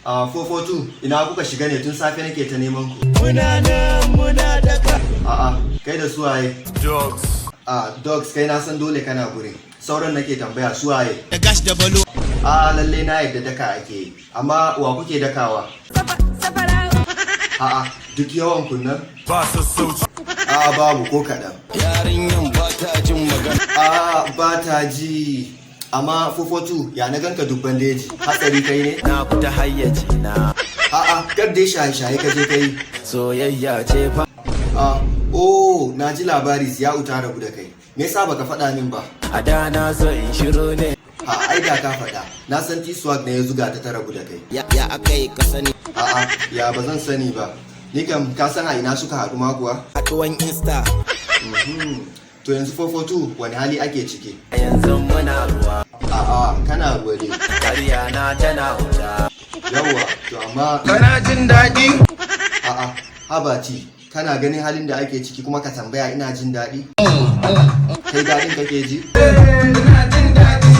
442 ina kuka shiga ne tun safe nake ta neman ku. Muna nan muna daka. Kai da suwaye? Dogs. Dogs kai na san dole kana gurin. Sauran nake tambaya suwaye? Da gash da balo. Lalle na yadda daka ake yi. Amma wa kuke dakawa? Duk yawan kunnan? Ba sassauci. Babu ko kaɗan. Yarinyan ba ta jin magana. Ba ta ji. Amma 442 ya na ganka dubban daji. Hatsari kai ne? Na fita hayyaci na. Kar dai shaye-shaye ka je kai. Soyayya ce fa. Na ji labari ya uta rabu da kai. Me yasa baka faɗa min ba? A da na so in shiru ne. Ai da ka faɗa. Na san T-Swag ne ya zuga ta rabu da kai. Ya akai ka sani. Ya ba zan sani ba. Ni kam ka san a ina suka haɗu ma kuwa? Haɗuwan Insta. To yanzu 442 wani hali ake ciki? Yanzu muna ruwa. Kana ruwa ne. Kariya na tana wuta. Yawwa, to amma... Kana jin daɗi? Habati, kana ganin halin da ake ciki kuma ka tambaya ina jin daɗi? Kai daɗin kake ji? Ina jin daɗi.